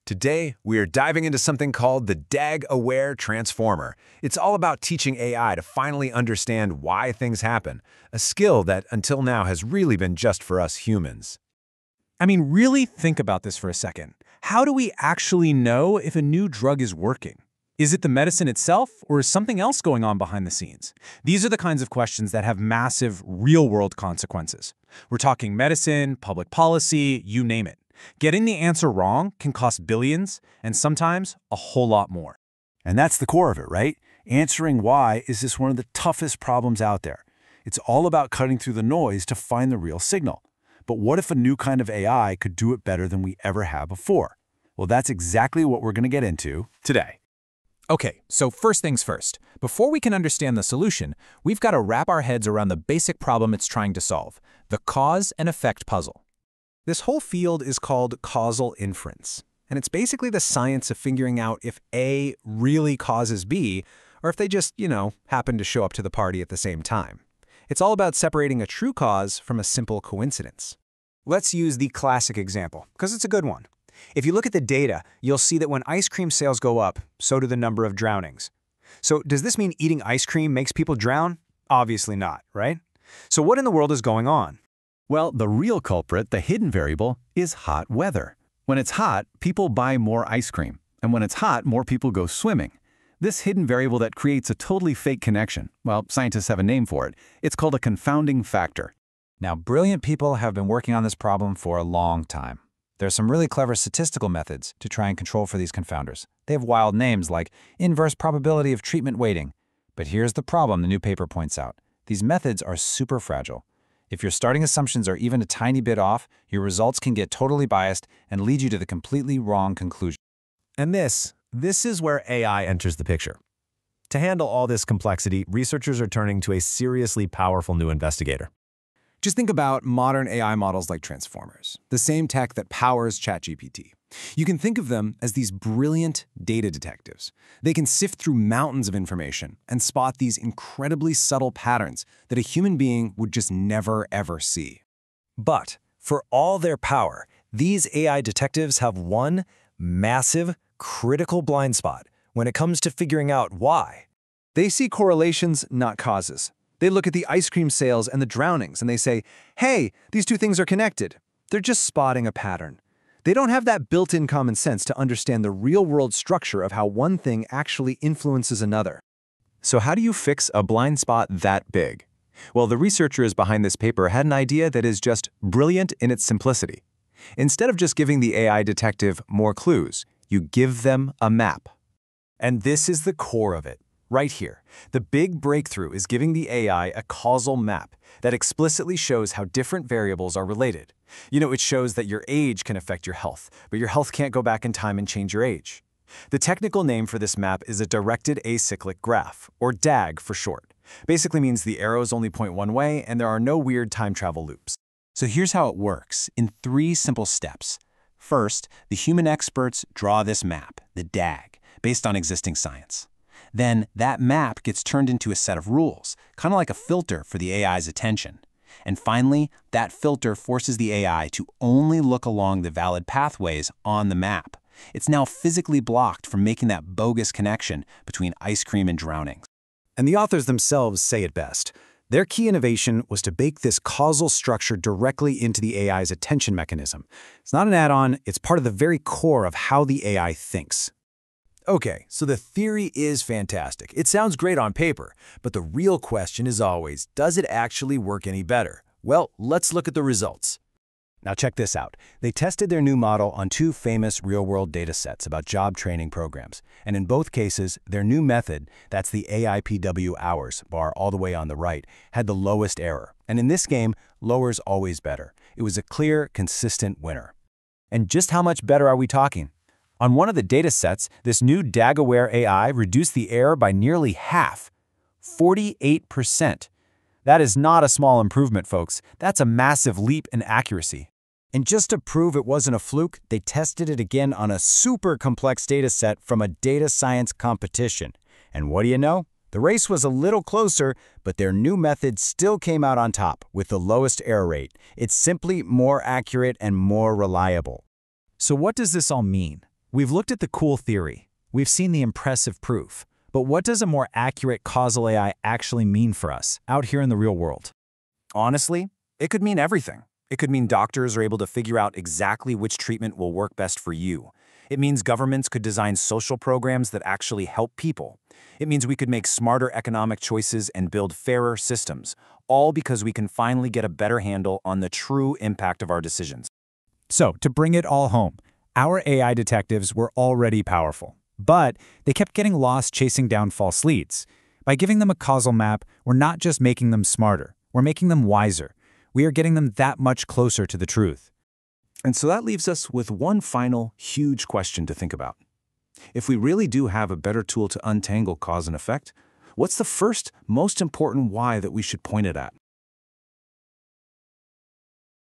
Today, we are diving into something called the DAG-aware transformer. It's all about teaching AI to finally understand why things happen, a skill that until now has really been just for us humans. I mean, really think about this for a second. How do we actually know if a new drug is working? Is it the medicine itself, or is something else going on behind the scenes? These are the kinds of questions that have massive, real-world consequences. We're talking medicine, public policy, you name it. Getting the answer wrong can cost billions, and sometimes a whole lot more. And that's the core of it, right? Answering why is just one of the toughest problems out there. It's all about cutting through the noise to find the real signal. But what if a new kind of AI could do it better than we ever have before? Well, that's exactly what we're going to get into today. Okay, so first things first. Before we can understand the solution, we've got to wrap our heads around the basic problem it's trying to solve, the cause and effect puzzle. This whole field is called causal inference, and it's basically the science of figuring out if A really causes B, or if they just, happen to show up to the party at the same time. It's all about separating a true cause from a simple coincidence. Let's use the classic example, because it's a good one. If you look at the data, you'll see that when ice cream sales go up, so do the number of drownings. So does this mean eating ice cream makes people drown? Obviously not, right? So what in the world is going on? Well, the real culprit, the hidden variable, is hot weather. When it's hot, people buy more ice cream. And when it's hot, more people go swimming. This hidden variable that creates a totally fake connection, well, scientists have a name for it. It's called a confounding factor. Now, brilliant people have been working on this problem for a long time. There are some really clever statistical methods to try and control for these confounders. They have wild names like inverse probability of treatment weighting. But here's the problem the new paper points out. These methods are super fragile. If your starting assumptions are even a tiny bit off, your results can get totally biased and lead you to the completely wrong conclusion. And this is where AI enters the picture. To handle all this complexity, researchers are turning to a seriously powerful new investigator. Just think about modern AI models like transformers, the same tech that powers ChatGPT. You can think of them as these brilliant data detectives. They can sift through mountains of information and spot these incredibly subtle patterns that a human being would just never, ever see. But for all their power, these AI detectives have one massive, critical blind spot when it comes to figuring out why. They see correlations, not causes. They look at the ice cream sales and the drownings and they say, hey, these two things are connected. They're just spotting a pattern. They don't have that built-in common sense to understand the real-world structure of how one thing actually influences another. So how do you fix a blind spot that big? Well, the researchers behind this paper had an idea that is just brilliant in its simplicity. Instead of just giving the AI detective more clues, you give them a map. And this is the core of it. Right here, the big breakthrough is giving the AI a causal map that explicitly shows how different variables are related. It shows that your age can affect your health, but your health can't go back in time and change your age. The technical name for this map is a directed acyclic graph, or DAG for short. Basically means the arrows only point one way and there are no weird time travel loops. So here's how it works in 3 simple steps. First, the human experts draw this map, the DAG, based on existing science. Then that map gets turned into a set of rules, kind of like a filter for the AI's attention. And finally, that filter forces the AI to only look along the valid pathways on the map. It's now physically blocked from making that bogus connection between ice cream and drownings. And the authors themselves say it best. Their key innovation was to bake this causal structure directly into the AI's attention mechanism. It's not an add-on, it's part of the very core of how the AI thinks. Okay, so the theory is fantastic. It sounds great on paper, but the real question is always, does it actually work any better? Well, let's look at the results. Now check this out. They tested their new model on 2 famous real-world data sets about job training programs. And in both cases, their new method, that's the AIPW hours bar all the way on the right, had the lowest error. And in this game, lower's always better. It was a clear, consistent winner. And just how much better are we talking? On one of the data sets, this new DAG-aware AI reduced the error by nearly half, 48%. That is not a small improvement, folks. That's a massive leap in accuracy. And just to prove it wasn't a fluke, they tested it again on a super complex data set from a data science competition. And what do you know? The race was a little closer, but their new method still came out on top with the lowest error rate. It's simply more accurate and more reliable. So what does this all mean? We've looked at the cool theory. We've seen the impressive proof. But what does a more accurate causal AI actually mean for us out here in the real world? Honestly, it could mean everything. It could mean doctors are able to figure out exactly which treatment will work best for you. It means governments could design social programs that actually help people. It means we could make smarter economic choices and build fairer systems, all because we can finally get a better handle on the true impact of our decisions. So, to bring it all home, our AI detectives were already powerful, but they kept getting lost chasing down false leads. By giving them a causal map, we're not just making them smarter, we're making them wiser. We are getting them that much closer to the truth. And so that leaves us with one final, huge question to think about. If we really do have a better tool to untangle cause and effect, what's the first, most important why that we should point it at?